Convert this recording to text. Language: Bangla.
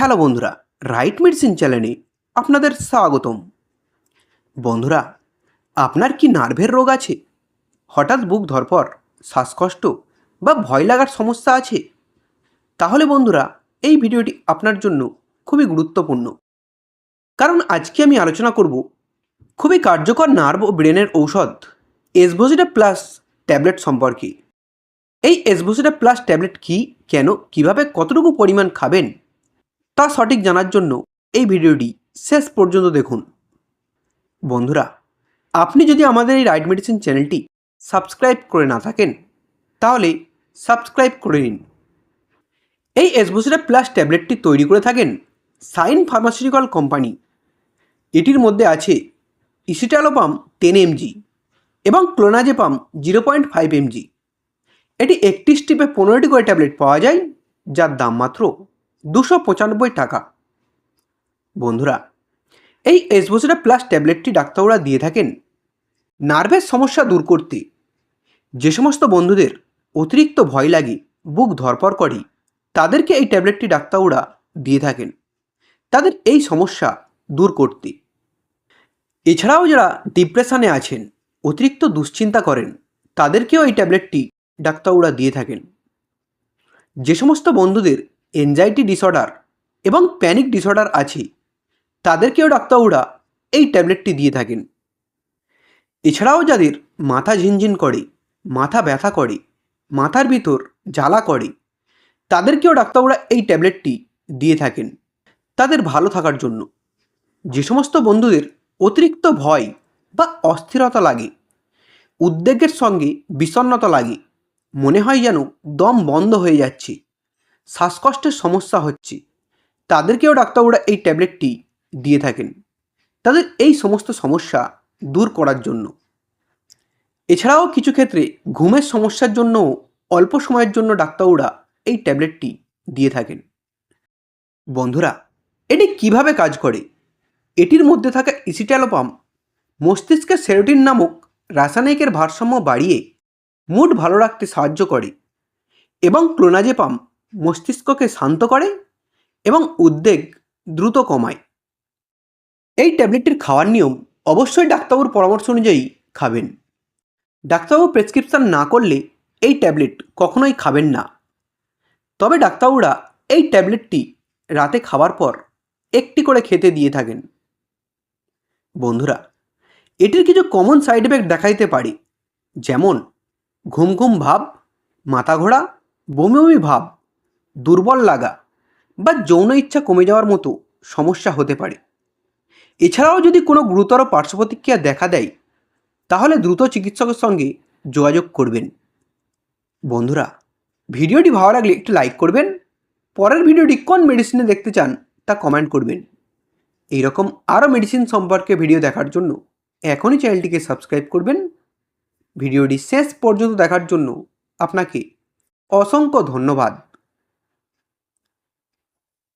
হ্যালো বন্ধুরা, রাইট মেডিসিন চ্যানেলে আপনাদের স্বাগতম। বন্ধুরা, আপনার কি নার্ভের রোগ আছে? হঠাৎ বুক ধড়ফড়, শ্বাসকষ্ট বা ভয় লাগার সমস্যা আছে? তাহলে বন্ধুরা, এই ভিডিওটি আপনার জন্য খুবই গুরুত্বপূর্ণ। কারণ আজকে আমি আলোচনা করব খুবই কার্যকর নার্ভ ও ব্রেনের ঔষধ এসভোসিডাব প্লাস ট্যাবলেট সম্পর্কে। এই এসভোসিডাব প্লাস ট্যাবলেট কী, কেন, কিভাবে, কতটুকু পরিমাণ খাবেন তা সঠিক জানার জন্য এই ভিডিওটি শেষ পর্যন্ত দেখুন। বন্ধুরা, আপনি যদি আমাদের এই রাইট মেডিসিন চ্যানেলটি সাবস্ক্রাইব করে না থাকেন তাহলে সাবস্ক্রাইব করে নিন। এই এসভোসিডাব প্লাস ট্যাবলেটটি তৈরি করে থাকেন সাইন ফার্মাসিউটিক্যাল কোম্পানি। এটির মধ্যে আছে ইসিটালোপাম 10 mg এবং ক্লোনাজেপাম 0.5 mg। এটি একটি স্ট্রিপে 15টি করে ট্যাবলেট পাওয়া যায়, যার দাম মাত্র 295 টাকা। বন্ধুরা, এই এসভোসিডাব প্লাস ট্যাবলেটটি ডাক্তাররা দিয়ে থাকেন নার্ভের সমস্যা দূর করতে। যে সমস্ত বন্ধুদের অতিরিক্ত ভয় লাগে, বুক ধড়ফড় করে, তাদেরকে এই ট্যাবলেটটি ডাক্তাররা দিয়ে থাকেন তাদের এই সমস্যা দূর করতে। এছাড়াও যারা ডিপ্রেশনে আছেন, অতিরিক্ত দুশ্চিন্তা করেন, তাদেরকেও এই ট্যাবলেটটি ডাক্তাররা দিয়ে থাকেন। যে সমস্ত বন্ধুদের এনজাইটি ডিসঅর্ডার এবং প্যানিক ডিসঅর্ডার আছে, তাদেরকেও ডাক্তাররা এই ট্যাবলেটটি দিয়ে থাকেন। এছাড়াও যাদের মাথা ঝিনঝিন করে, মাথা ব্যথা করে, মাথার ভিতর জ্বালা করে, তাদেরকেও ডাক্তাররা এই ট্যাবলেটটি দিয়ে থাকেন তাদের ভালো থাকার জন্য। যে সমস্ত বন্ধুদের অতিরিক্ত ভয় বা অস্থিরতা লাগে, উদ্বেগের সঙ্গে বিষণ্ণতা লাগে, মনে হয় যেন দম বন্ধ হয়ে যাচ্ছে, শ্বাসকষ্টের সমস্যা হচ্ছে, তাদেরকেও ডাক্তাররা এই ট্যাবলেটটি দিয়ে থাকেন তাদের এই সমস্ত সমস্যা দূর করার জন্য। এছাড়াও কিছু ক্ষেত্রে ঘুমের সমস্যার জন্য অল্প সময়ের জন্য ডাক্তাররা এই ট্যাবলেটটি দিয়ে থাকেন। বন্ধুরা, এটি কিভাবে কাজ করে? এটির মধ্যে থাকা ইসিটালোপাম মস্তিষ্কের সেরোটিন নামক রাসায়নিকের ভারসাম্য বাড়িয়ে মুড ভালো রাখতে সাহায্য করে এবং ক্লোনাজেপাম মস্তিষ্ককে শান্ত করে এবং উদ্বেগ দ্রুত কমায়। এই ট্যাবলেটটির খাওয়ার নিয়ম অবশ্যই ডাক্তারবাবুর পরামর্শ অনুযায়ী খাবেন। ডাক্তারবাবু প্রেসক্রিপশন না করলে এই ট্যাবলেট কখনোই খাবেন না। তবে ডাক্তারবাবুরা এই ট্যাবলেটটি রাতে খাওয়ার পর একটি করে খেতে দিয়ে থাকেন। বন্ধুরা, এটির কিছু কমন সাইড এফেক্ট দেখা দিতে পারে, যেমন ঘুম ঘুম ভাব, মাথা ঘোরা, বমি বমি ভাব, দুর্বল লাগা বা যৌন ইচ্ছা কমে যাওয়ার মতো সমস্যা হতে পারে। এছাড়াও যদি কোনো গুরুতর পার্শ্ব প্রতিক্রিয়া দেখা দেয় তাহলে দ্রুত চিকিৎসকের সঙ্গে যোগাযোগ করবেন। বন্ধুরা, ভিডিওটি ভালো লাগলে একটু লাইক করবেন। পরের ভিডিওটি কোন মেডিসিনে দেখতে চান তা কমেন্ট করবেন। এইরকম আরও মেডিসিন সম্পর্কে ভিডিও দেখার জন্য এখনই চ্যানেলটিকে সাবস্ক্রাইব করবেন। ভিডিওটি শেষ পর্যন্ত দেখার জন্য আপনাকে অসংখ্য ধন্যবাদ।